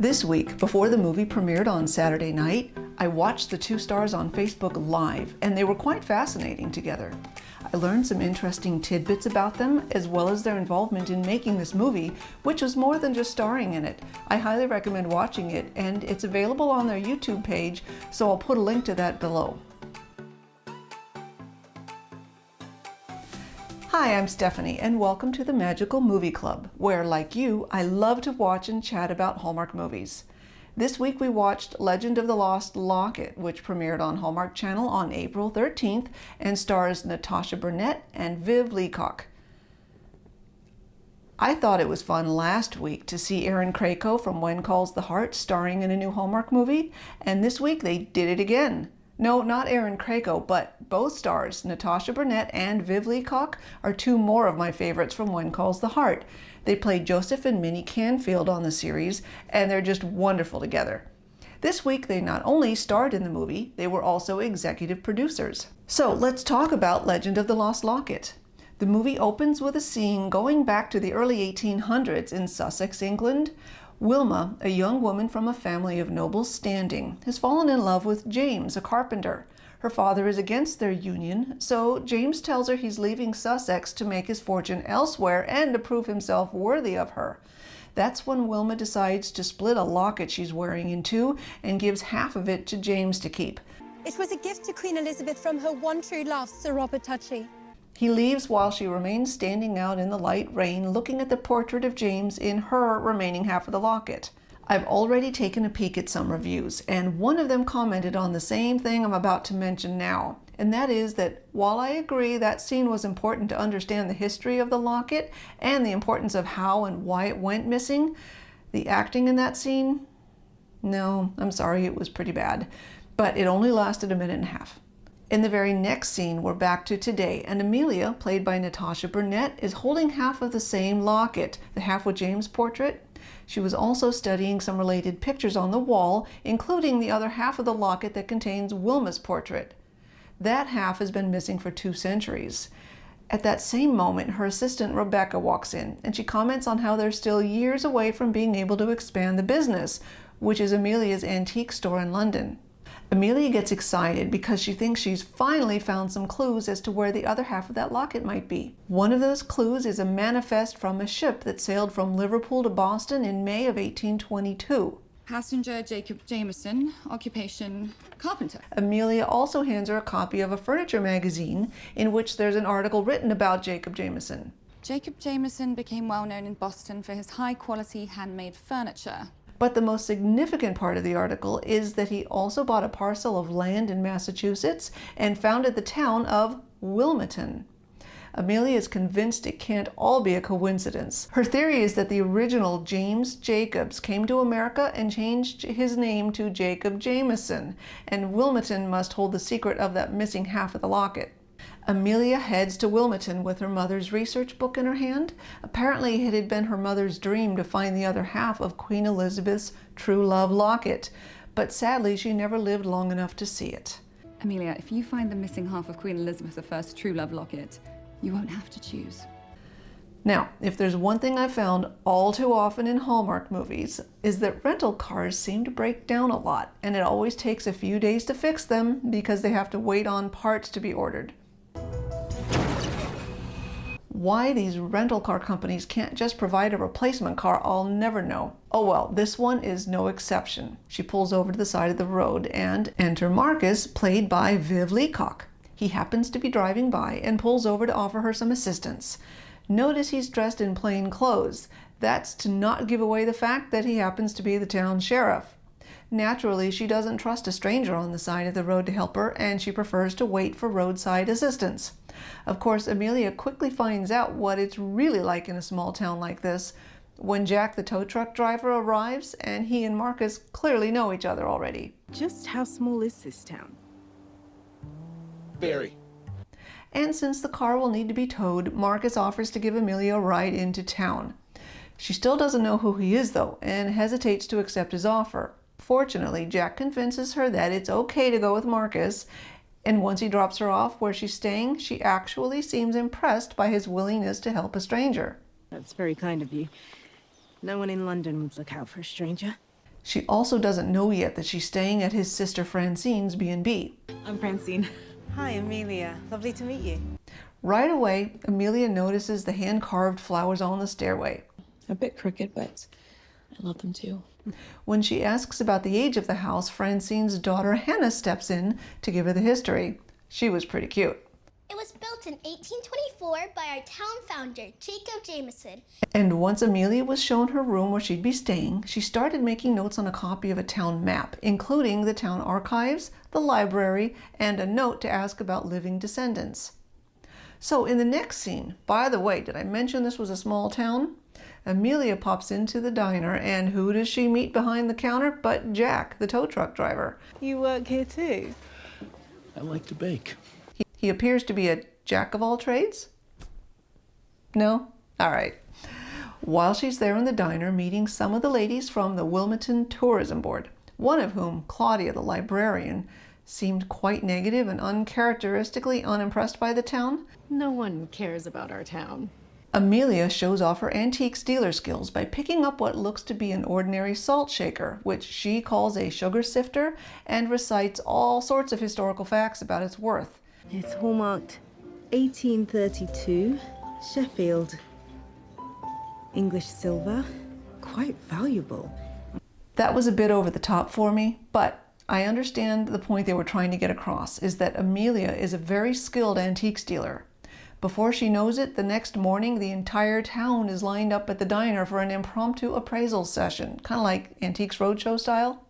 This week, before the movie premiered on Saturday night, I watched the two stars on Facebook live, and they were quite fascinating together. I learned some interesting tidbits about them, as well as their involvement in making this movie, which was more than just starring in it. I highly recommend watching it, and it's available on their YouTube page, so I'll put a link to that below. Hi, I'm Stephanie, and welcome to the Magical Movie Club, where, like you, I love to watch and chat about Hallmark movies. This week we watched Legend of the Lost Locket, which premiered on Hallmark Channel on April 13th and stars Natasha Burnett and Viv Leacock. I thought it was fun last week to see Erin Krakow from When Calls the Heart starring in a new Hallmark movie, and this week they did it again. No, not Erin Krakow, but both stars, Natasha Burnett and Viv Leacock, are two more of my favorites from When Calls the Heart. They played Joseph and Minnie Canfield on the series, and they're just wonderful together. This week, they not only starred in the movie, they were also executive producers. So let's talk about Legend of the Lost Locket. The movie opens with a scene going back to the early 1800s in Sussex, England. Wilma, a young woman from a family of noble standing, has fallen in love with James, a carpenter. Her father is against their union, so James tells her he's leaving Sussex to make his fortune elsewhere and to prove himself worthy of her. That's when Wilma decides to split a locket she's wearing in two and gives half of it to James to keep. It was a gift to Queen Elizabeth from her one true love, Sir Robert Touchy. He leaves while she remains standing out in the light rain, looking at the portrait of James in her remaining half of the locket. I've already taken a peek at some reviews, and one of them commented on the same thing I'm about to mention now, and that is that while I agree that scene was important to understand the history of the locket and the importance of how and why it went missing, the acting in that scene, no, I'm sorry, it was pretty bad, but it only lasted a minute and a half. In the very next scene, we're back to today, and Amelia, played by Natasha Burnett, is holding half of the same locket, the half with James' portrait. She was also studying some related pictures on the wall, including the other half of the locket that contains Wilma's portrait. That half has been missing for 2 centuries. At that same moment, her assistant Rebecca walks in, and she comments on how they're still years away from being able to expand the business, which is Amelia's antique store in London. Amelia gets excited because she thinks she's finally found some clues as to where the other half of that locket might be. One of those clues is a manifest from a ship that sailed from Liverpool to Boston in May of 1822. Passenger Jacob Jameson, occupation carpenter. Amelia also hands her a copy of a furniture magazine in which there's an article written about Jacob Jameson. Jacob Jameson became well known in Boston for his high-quality handmade furniture. But the most significant part of the article is that he also bought a parcel of land in Massachusetts and founded the town of Wilmon. Amelia is convinced it can't all be a coincidence. Her theory is that the original James Jacobs came to America and changed his name to Jacob Jameson, and Wilmon must hold the secret of that missing half of the locket. Amelia heads to Wilmon with her mother's research book in her hand. Apparently it had been her mother's dream to find the other half of Queen Elizabeth's true love locket, but sadly she never lived long enough to see it. Amelia, if you find the missing half of Queen Elizabeth I's true love locket, you won't have to choose. Now, if there's one thing I've found all too often in Hallmark movies, is that rental cars seem to break down a lot, and it always takes a few days to fix them because they have to wait on parts to be ordered. Why these rental car companies can't just provide a replacement car, I'll never know. Oh well, this one is no exception. She pulls over to the side of the road and enter Marcus, played by Viv Leacock. He happens to be driving by and pulls over to offer her some assistance. Notice he's dressed in plain clothes. That's to not give away the fact that he happens to be the town sheriff. Naturally, she doesn't trust a stranger on the side of the road to help her, and she prefers to wait for roadside assistance. Of course, Amelia quickly finds out what it's really like in a small town like this when Jack, the tow truck driver, arrives, and he and Marcus clearly know each other already. Just how small is this town? Very. And since the car will need to be towed, Marcus offers to give Amelia a ride into town. She still doesn't know who he is, though, and hesitates to accept his offer. Fortunately, Jack convinces her that it's okay to go with Marcus, and once he drops her off where she's staying, she actually seems impressed by his willingness to help a stranger. That's very kind of you. No one in London would look out for a stranger. She also doesn't know yet that she's staying at his sister Francine's B&B. I'm Francine. Hi, Amelia. Lovely to meet you. Right away, Amelia notices the hand-carved flowers on the stairway. A bit crooked, but I love them too. When she asks about the age of the house, Francine's daughter Hannah steps in to give her the history. She was pretty cute. It was built in 1824 by our town founder, Jacob Jameson. And once Amelia was shown her room where she'd be staying, she started making notes on a copy of a town map, including the town archives, the library, and a note to ask about living descendants. So in the next scene, by the way, did I mention this was a small town? Amelia pops into the diner, and who does she meet behind the counter but Jack, the tow truck driver. You work here too? I like to bake. He appears to be a jack of all trades? No? All right. While she's there in the diner meeting some of the ladies from the Wilmon Tourism Board, one of whom, Claudia the librarian, seemed quite negative and uncharacteristically unimpressed by the town. No one cares about our town. Amelia shows off her antiques dealer skills by picking up what looks to be an ordinary salt shaker, which she calls a sugar sifter, and recites all sorts of historical facts about its worth. It's hallmarked 1832, Sheffield. English silver, quite valuable. That was a bit over the top for me, but I understand the point they were trying to get across, is that Amelia is a very skilled antiques dealer. Before she knows it, the next morning, the entire town is lined up at the diner for an impromptu appraisal session, kind of like Antiques Roadshow style.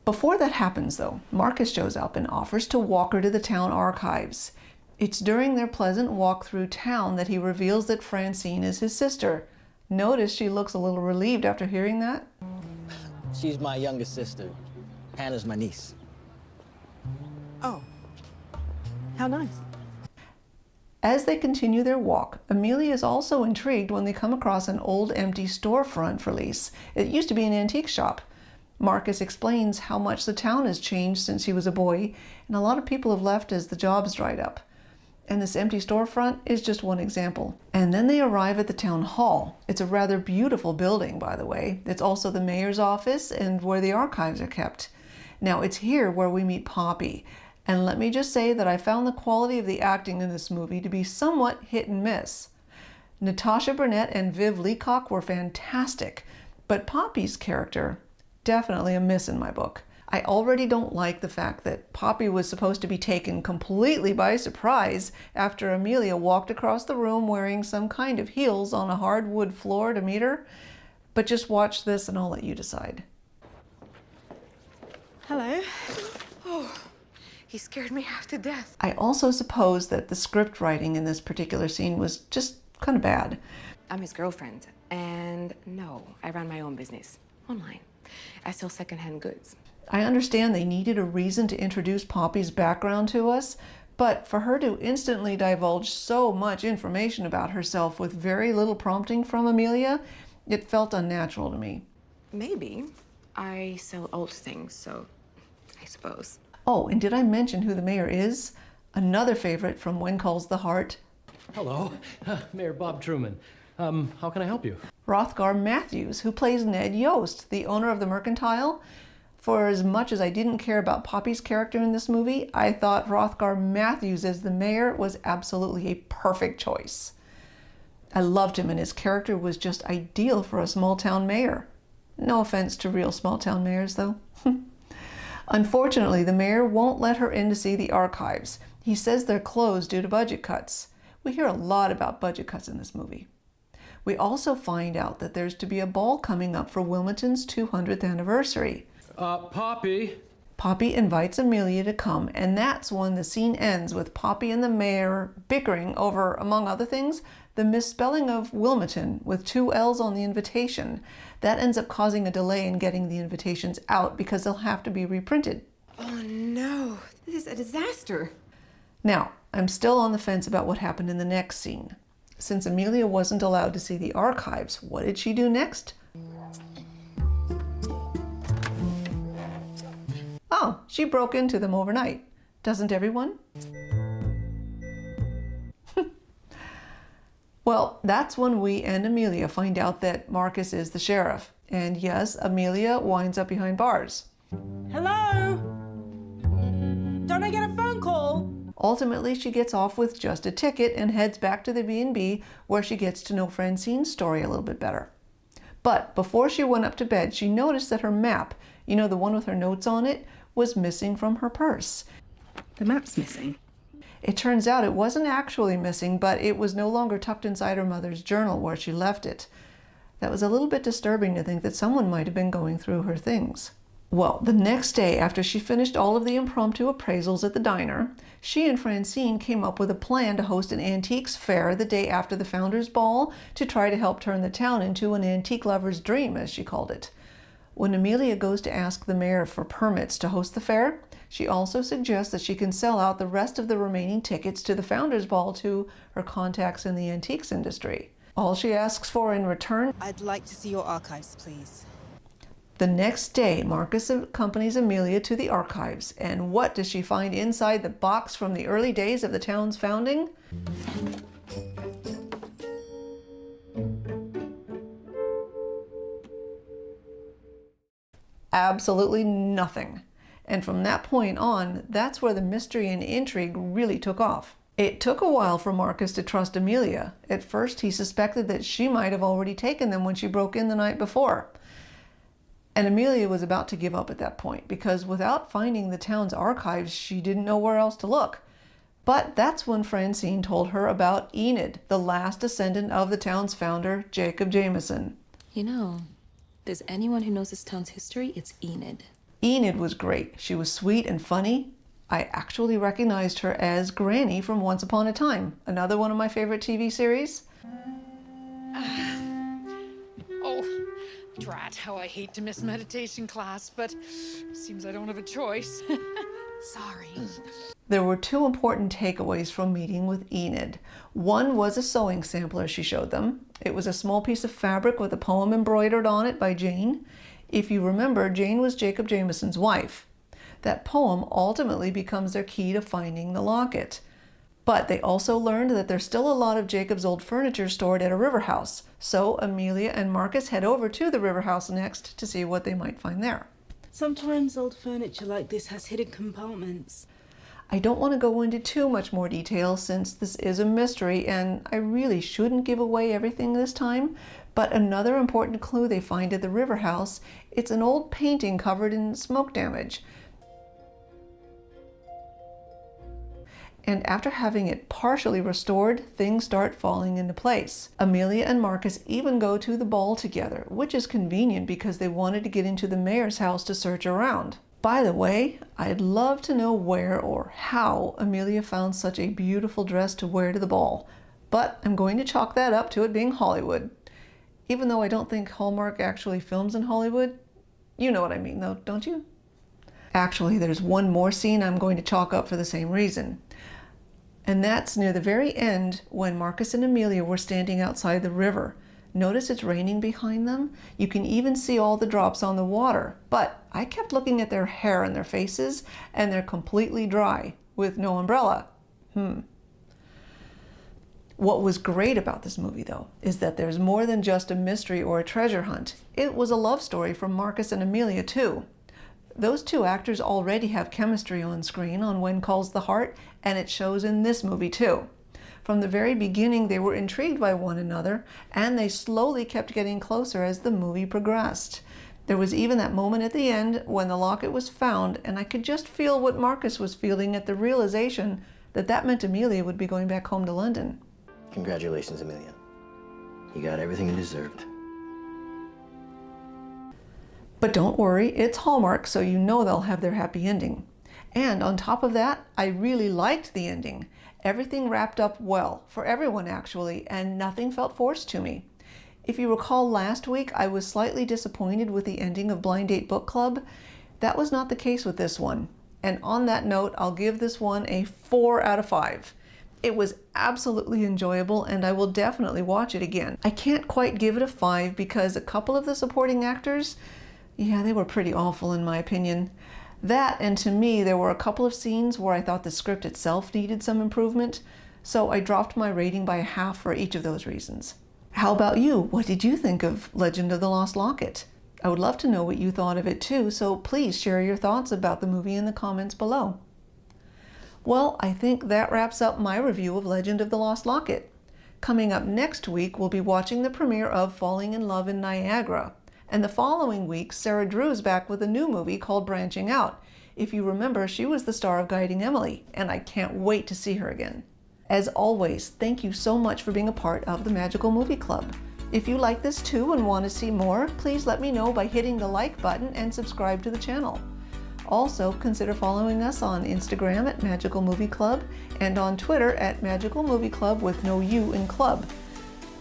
Before that happens, though, Marcus shows up and offers to walk her to the town archives. It's during their pleasant walk through town that he reveals that Francine is his sister. Notice she looks a little relieved after hearing that. She's my youngest sister. Hannah's my niece. Oh, how nice. As they continue their walk, Amelia is also intrigued when they come across an old empty storefront for lease. It used to be an antique shop. Marcus explains how much the town has changed since he was a boy, and a lot of people have left as the jobs dried up. And this empty storefront is just one example. And then they arrive at the town hall. It's a rather beautiful building, by the way. It's also the mayor's office and where the archives are kept. Now, it's here where we meet Poppy. And let me just say that I found the quality of the acting in this movie to be somewhat hit and miss. Natasha Burnett and Viv Leacock were fantastic, but Poppy's character, definitely a miss in my book. I already don't like the fact that Poppy was supposed to be taken completely by surprise after Amelia walked across the room wearing some kind of heels on a hardwood floor to meet her. But just watch this and I'll let you decide. Hello. Oh, he scared me half to death. I also suppose that the script writing in this particular scene was just kind of bad. I'm his girlfriend, and no, I run my own business online. I sell secondhand goods. I understand they needed a reason to introduce Poppy's background to us, but for her to instantly divulge so much information about herself with very little prompting from Amelia, it felt unnatural to me. Maybe. I sell old things, so I suppose. Oh, and did I mention who the mayor is? Another favorite from When Calls the Heart. Hello, Mayor Bob Truman. How can I help you? Hrothgar Matthews, who plays Ned Yost, the owner of the Mercantile. For as much as I didn't care about Poppy's character in this movie, I thought Hrothgar Matthews as the mayor was absolutely a perfect choice. I loved him, and his character was just ideal for a small-town mayor. No offense to real small-town mayors, though. Unfortunately, the mayor won't let her in to see the archives. He says they're closed due to budget cuts. We hear a lot about budget cuts in this movie. We also find out that there's to be a ball coming up for Wilmington's 200th anniversary. Poppy. Poppy invites Amelia to come, and that's when the scene ends with Poppy and the mayor bickering over, among other things, the misspelling of Wilmington with 2 L's on the invitation. That ends up causing a delay in getting the invitations out because they'll have to be reprinted. Oh no, this is a disaster. Now, I'm still on the fence about what happened in the next scene. Since Amelia wasn't allowed to see the archives, what did she do next? Oh, she broke into them overnight. Doesn't everyone? Well, that's when we and Amelia find out that Marcus is the sheriff. And yes, Amelia winds up behind bars. Hello? Don't I get a phone call? Ultimately, she gets off with just a ticket and heads back to the B&B where she gets to know Francine's story a little bit better. But before she went up to bed, she noticed that her map, you know, the one with her notes on it, was missing from her purse. The map's missing. It turns out it wasn't actually missing, but it was no longer tucked inside her mother's journal where she left it. That was a little bit disturbing to think that someone might have been going through her things. Well, the next day, after she finished all of the impromptu appraisals at the diner, she and Francine came up with a plan to host an antiques fair the day after the Founders Ball to try to help turn the town into an antique lover's dream, as she called it. When Amelia goes to ask the mayor for permits to host the fair, she also suggests that she can sell out the rest of the remaining tickets to the Founders Ball to her contacts in the antiques industry. All she asks for in return... I'd like to see your archives, please. The next day, Marcus accompanies Amelia to the archives, and what does she find inside the box from the early days of the town's founding? Absolutely nothing. And from that point on, that's where the mystery and intrigue really took off. It took a while for Marcus to trust Amelia. At first, he suspected that she might have already taken them when she broke in the night before. And Amelia was about to give up at that point, because without finding the town's archives, she didn't know where else to look. But that's when Francine told her about Enid, the last descendant of the town's founder, Jacob Jameson. You know, if there's anyone who knows this town's history, it's Enid. Enid was great. She was sweet and funny. I actually recognized her as Granny from Once Upon a Time, another one of my favorite TV series. Oh, drat, how I hate to miss meditation class, but seems I don't have a choice. Sorry. There were two important takeaways from meeting with Enid. One was a sewing sampler she showed them. It was a small piece of fabric with a poem embroidered on it by Jane. If you remember, Jane was Jacob Jameson's wife. That poem ultimately becomes their key to finding the locket. But they also learned that there's still a lot of Jacob's old furniture stored at a river house, so Amelia and Marcus head over to the river house next to see what they might find there. Sometimes old furniture like this has hidden compartments. I don't want to go into too much more detail since this is a mystery and I really shouldn't give away everything this time, but another important clue they find at the river house, it's an old painting covered in smoke damage. And after having it partially restored, things start falling into place. Amelia and Marcus even go to the ball together, which is convenient because they wanted to get into the mayor's house to search around. By the way, I'd love to know where or how Amelia found such a beautiful dress to wear to the ball, but I'm going to chalk that up to it being Hollywood. Even though I don't think Hallmark actually films in Hollywood, you know what I mean though, don't you? Actually, there's one more scene I'm going to chalk up for the same reason. And that's near the very end when Marcus and Amelia were standing outside the river. Notice it's raining behind them? You can even see all the drops on the water. But I kept looking at their hair and their faces, and they're completely dry, with no umbrella. What was great about this movie, though, is that there's more than just a mystery or a treasure hunt. It was a love story from Marcus and Amelia, too. Those two actors already have chemistry on screen on When Calls the Heart, and it shows in this movie too. From the very beginning, they were intrigued by one another, and they slowly kept getting closer as the movie progressed. There was even that moment at the end when the locket was found, and I could just feel what Marcus was feeling at the realization that that meant Amelia would be going back home to London. Congratulations, Amelia. You got everything you deserved. But don't worry, it's Hallmark, so you know they'll have their happy ending. And on top of that, I really liked the ending. Everything wrapped up well, for everyone actually, and nothing felt forced to me. If you recall last week, I was slightly disappointed with the ending of Blind Date Book Club. That was not the case with this one. And on that note, I'll give this one a 4 out of 5. It was absolutely enjoyable, and I will definitely watch it again. I can't quite give it a 5 because a couple of the supporting actors, yeah, they were pretty awful in my opinion. That, and to me, there were a couple of scenes where I thought the script itself needed some improvement. so I dropped my rating by half for each of those reasons. How about you? What did you think of Legend of the Lost Locket? I would love to know what you thought of it too, so please share your thoughts about the movie in the comments below. Well, I think that wraps up my review of Legend of the Lost Locket. Coming up next week, we'll be watching the premiere of Falling in Love in Niagara. And the following week, Sarah Drew is back with a new movie called Branching Out. If you remember, she was the star of Guiding Emily, and I can't wait to see her again. As always, thank you so much for being a part of the Magical Movie Club. If you like this too and want to see more, please let me know by hitting the like button and subscribe to the channel. Also, consider following us on Instagram at Magical Movie Club and on Twitter at Magical Movie Club with no U in club.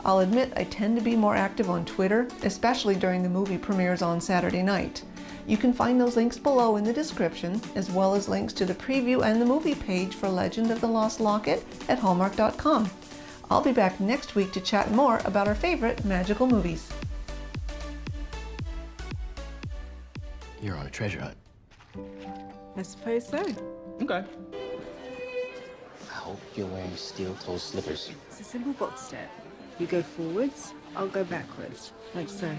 I'll admit I tend to be more active on Twitter, especially during the movie premieres on Saturday night. You can find those links below in the description, as well as links to the preview and the movie page for Legend of the Lost Locket at Hallmark.com. I'll be back next week to chat more about our favorite magical movies. You're on a treasure hunt. I suppose so. Okay. I hope you're wearing steel-toe slippers. It's a simple box step. You go forwards, I'll go backwards, like so.